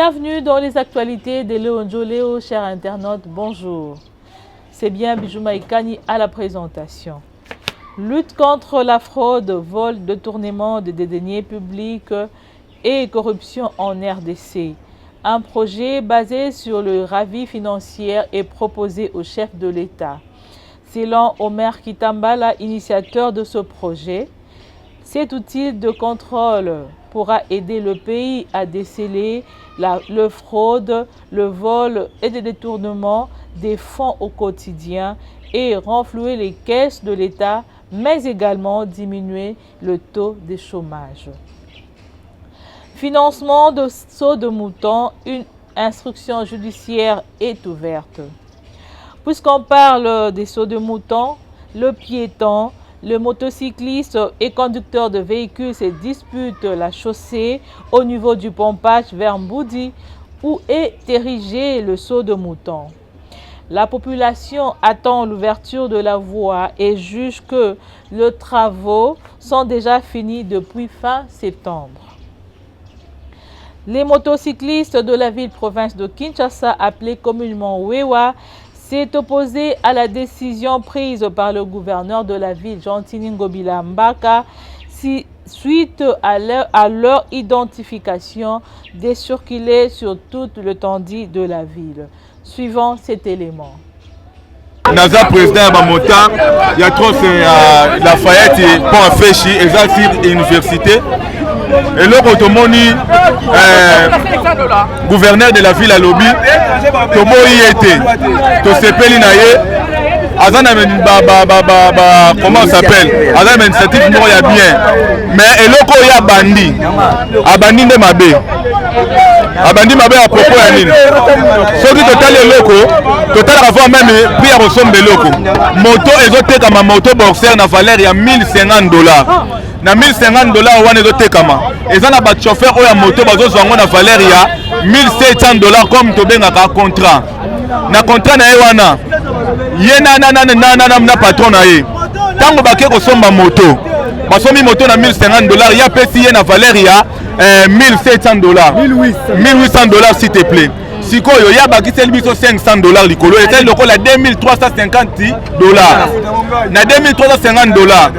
Bienvenue dans les actualités de Léo Njoleo, chers internautes, bonjour. C'est bien Bijouma Ikani à la présentation. Lutte contre la fraude, vol, détournement de deniers publics et corruption en RDC. Un projet basé sur le ravi financier est proposé au chef de l'État. Selon Omer Kitambala, initiateur de ce projet, cet outil de contrôle pourra aider le pays à déceler le fraude, le vol et le détournement des fonds au quotidien et renflouer les caisses de l'État, mais également diminuer le taux de chômage. Financement de sauts de moutons, une instruction judiciaire est ouverte. Puisqu'on parle des sauts de moutons, le piéton, le motocycliste et conducteur de véhicules se disputent la chaussée au niveau du pompage vers Mboudi où est érigé le saut de mouton. La population attend l'ouverture de la voie et juge que les travaux sont déjà finis depuis fin septembre. Les motocyclistes de la ville-province de Kinshasa, appelés communément Wewa, s'est opposé à la décision prise par le gouverneur de la ville, Jean-Tini Ngobila Mbaka, suite à leur identification de circuler sur toute l'étendue de la ville. Suivant cet élément. Naza président Bamota, il y a trop Lafayette pour Féchi, exact université. Et l'autre automoni, gouverneur de la ville à Lobby, Tomo y était, Tosepeli Naye, Azana comment ça s'appelle? Azana initiative non ya bien, mais et l'autre il y a bandi, abandi de Mabé. Abandi Mabé à propos ya nini. Soki total le loko, total avant même prix à ressomme de loko. Moto ezoteka ma moto boxer na valeur ya $1050. Na $1050 wana ezotekama. Eza na ba chauffeur oya moto bazozwa ngo na valeur ya $1700 comme tobengaka contrat. Na contrat na ye wana ye na patron na ye. Tango bake kosomba moto. Basomi moto na $1050 ya pesi ye na valeur ya $1700. $1800 s'il te plaît. Sikoyo ya bakiseli biso $500 likolo et lokola $2350. Na $2350.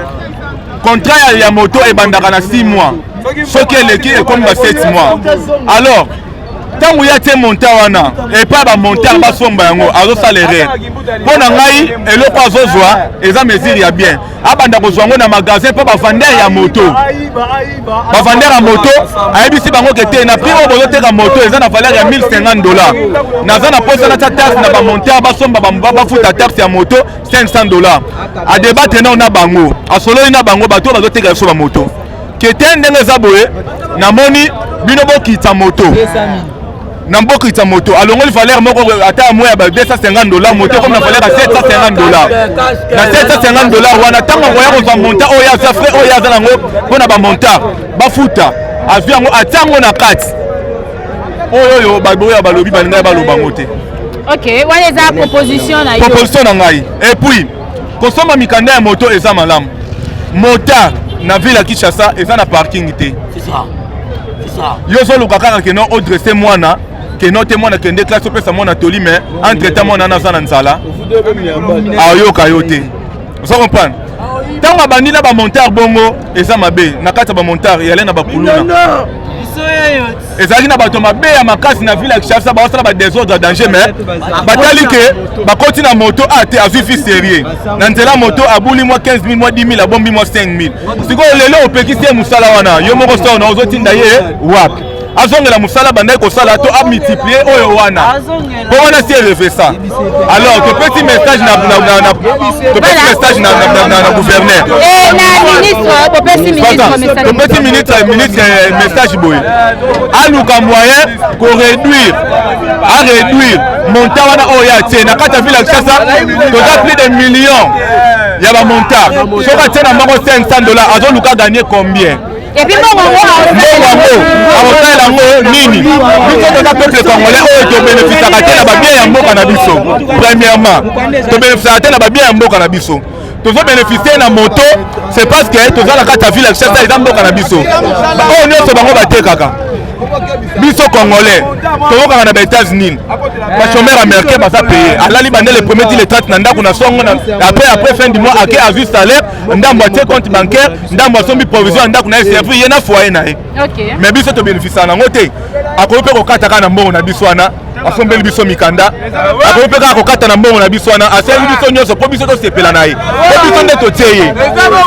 Contrat ya moto ebandaka na 6 mois. Ce qui est l'équipe comme 7 mois. Alors, tant que y a monté wana et pas ba monter ba somba yango azo salaire. Pona ngai eloko azozwa eza mesure ya bien. Abanda kozwa ngo na magasin pa ba vendre ya moto. Ba vendre ya moto ayebisi bango kete na prix obo teka moto eza na valeur ya $1050. Naza na posa na taxe na ba monter ba somba ba futa taxe ya moto $500. A débattre na bango. A solo na bango bato bazo teka so ba moto. Kete ndenge za boye na moni bino bokita moto. Namboka ita moto alongo li valeur moko ata moya ba $250 moto comme na valeur à $750. Na $750 wana tango ngoya ko monta oya za frais oya za nango pona ba monta ba futa avion atango na kati oyo ba boya ba lobi ba ngai ba loba ngote. OK, wana eza proposition na yo. Proposition na ngai. Et puis kosoma mikanda ya moto eza malamu. Mota na ville ya Kinshasa eza na parking te. C'est ça. Yo zo lukaka ke no odresse mwana ke no te mwana kende classe opesa mwana toli mais entre temps mwana na zana nzala ayoka yote. Vous comprenez? Tango bandi na ba monteur bongo eza mabe na kata ba monteur yale na ba kuluna. Ezali na bato mabe ya makasi na ville ya Kinshasa ba osala ba désordre danger mais batali ke ba koti na moto ate avifi sérieux. Na nzela moto abuli moi 15000 moi 10000 abombi moi 5000. Siko lelo opekisi musala wana yo moko so na ozotinda ye wapi. Azongela musala bandai ko sala to a multiplier oyo wana. Pour wana si refait ça. Alors que petit message na gouverneur. Et na ministre, petit ministre message boy. Aluka moyen ko réduire montant wana oya tie na kata ville Kinshasa to plus de millions. Ya ba montant. So ka tena mako $500 azoluka gagner combien? Et puis bon nini biso toza peuple congolais oyo tobénéficiaka te na babien ya mboka na biso. Premièrement tobénéficiaka te na babien ya mboka na biso. Tozobénéficier na moto c'est parce que tozalaka ta ville ya Kinshasa eza mboka na biso. Oyo nyonso bango batekaka biso congolais tokokanga na États-Unis bachomeur américain baza paye alali bande le premier le 30 na ndako na songo après fin du mois ake azwi salaire ndambo atie compte bancaire ndambo asombi provision ndako na servi ye na foyer na ye mais biso to bénéficie nango te akoki mpe kokata kaka na mbongo na biso wana asombeli biso mikanda akoki mpe kaka kokata na mbongo na biso wana asengi biso nyonso mpo biso tosepela na ye mpo biso nde totie ye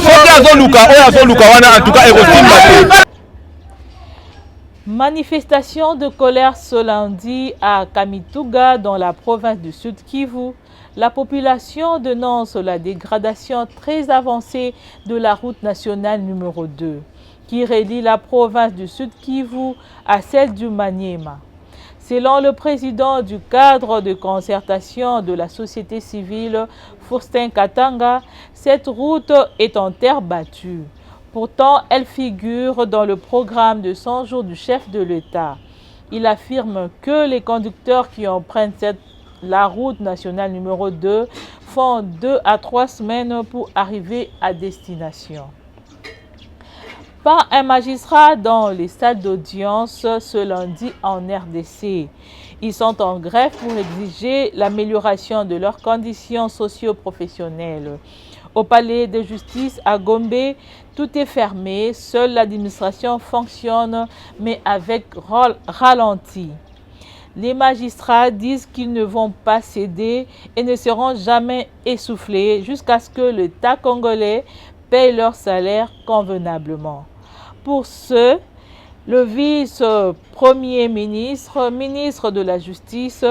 soki azoluka oyo azoluka wana en tout cas ekosimba te. Manifestation de colère ce lundi à Kamituga dans la province du Sud Kivu. La population dénonce la dégradation très avancée de la route nationale numéro 2 qui relie la province du Sud Kivu à celle du Maniema. Selon le président du cadre de concertation de la société civile, Faustin Katanga, cette route est en terre battue. Pourtant, elle figure dans le programme de 100 jours du chef de l'État. Il affirme que les conducteurs qui empruntent la route nationale numéro 2 font 2 à 3 semaines pour arriver à destination. Par un magistrat dans les salles d'audience ce lundi en RDC. Ils sont en grève pour exiger l'amélioration de leurs conditions socio-professionnelles. Au palais de justice à Gombe, tout est fermé, seule l'administration fonctionne, mais avec ralenti. Les magistrats disent qu'ils ne vont pas céder et ne seront jamais essoufflés jusqu'à ce que l'État congolais paye leur salaire convenablement. Pour ce, le vice-premier ministre, ministre de la Justice,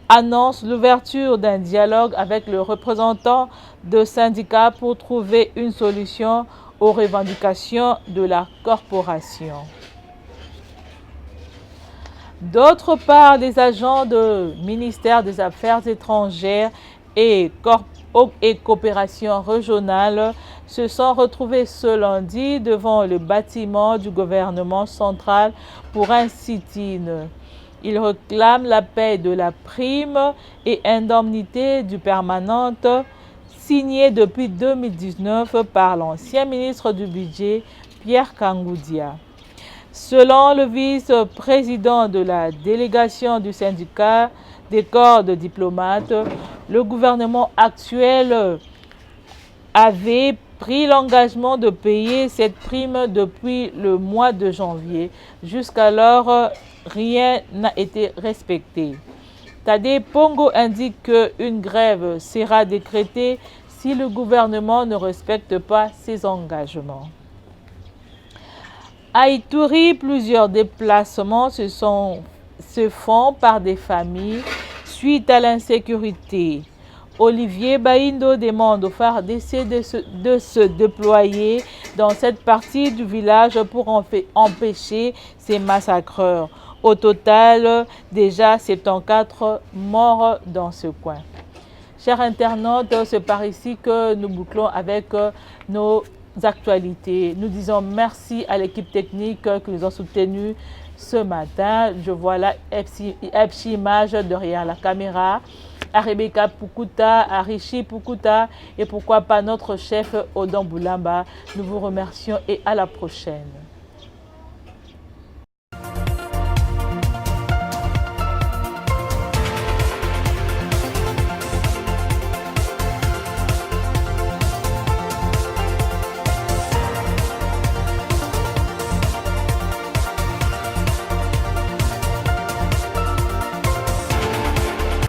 annonce l'ouverture d'un dialogue avec le représentant de syndicats pour trouver une solution aux revendications de la corporation. D'autre part, les agents du ministère des Affaires étrangères et coopération régionale se sont retrouvés ce lundi devant le bâtiment du gouvernement central pour un sit-in. Ils réclament la paie de la prime et indemnité du permanente signée depuis 2019 par l'ancien ministre du Budget, Pierre Kangoudia. Selon le vice-président de la délégation du syndicat des corps de diplomates, le gouvernement actuel avait pris l'engagement de payer cette prime depuis le mois de janvier. Jusqu'alors, rien n'a été respecté. Tadé Pongo indique qu'une grève sera décrétée si le gouvernement ne respecte pas ses engagements. À Ituri, plusieurs déplacements se font par des familles suite à l'insécurité. Olivier Baindo demande aux FARDC de se déployer dans cette partie du village pour empêcher ces massacreurs. Au total, déjà 74 morts dans ce coin. Chers internautes, c'est par ici que nous bouclons avec nos actualités. Nous disons merci à l'équipe technique qui nous a soutenus ce matin. Je vois là Epsi Image derrière la caméra, à Rebecca Pukuta, à Rishi Pukuta et pourquoi pas notre chef Odon Boulamba. Nous vous remercions et à la prochaine.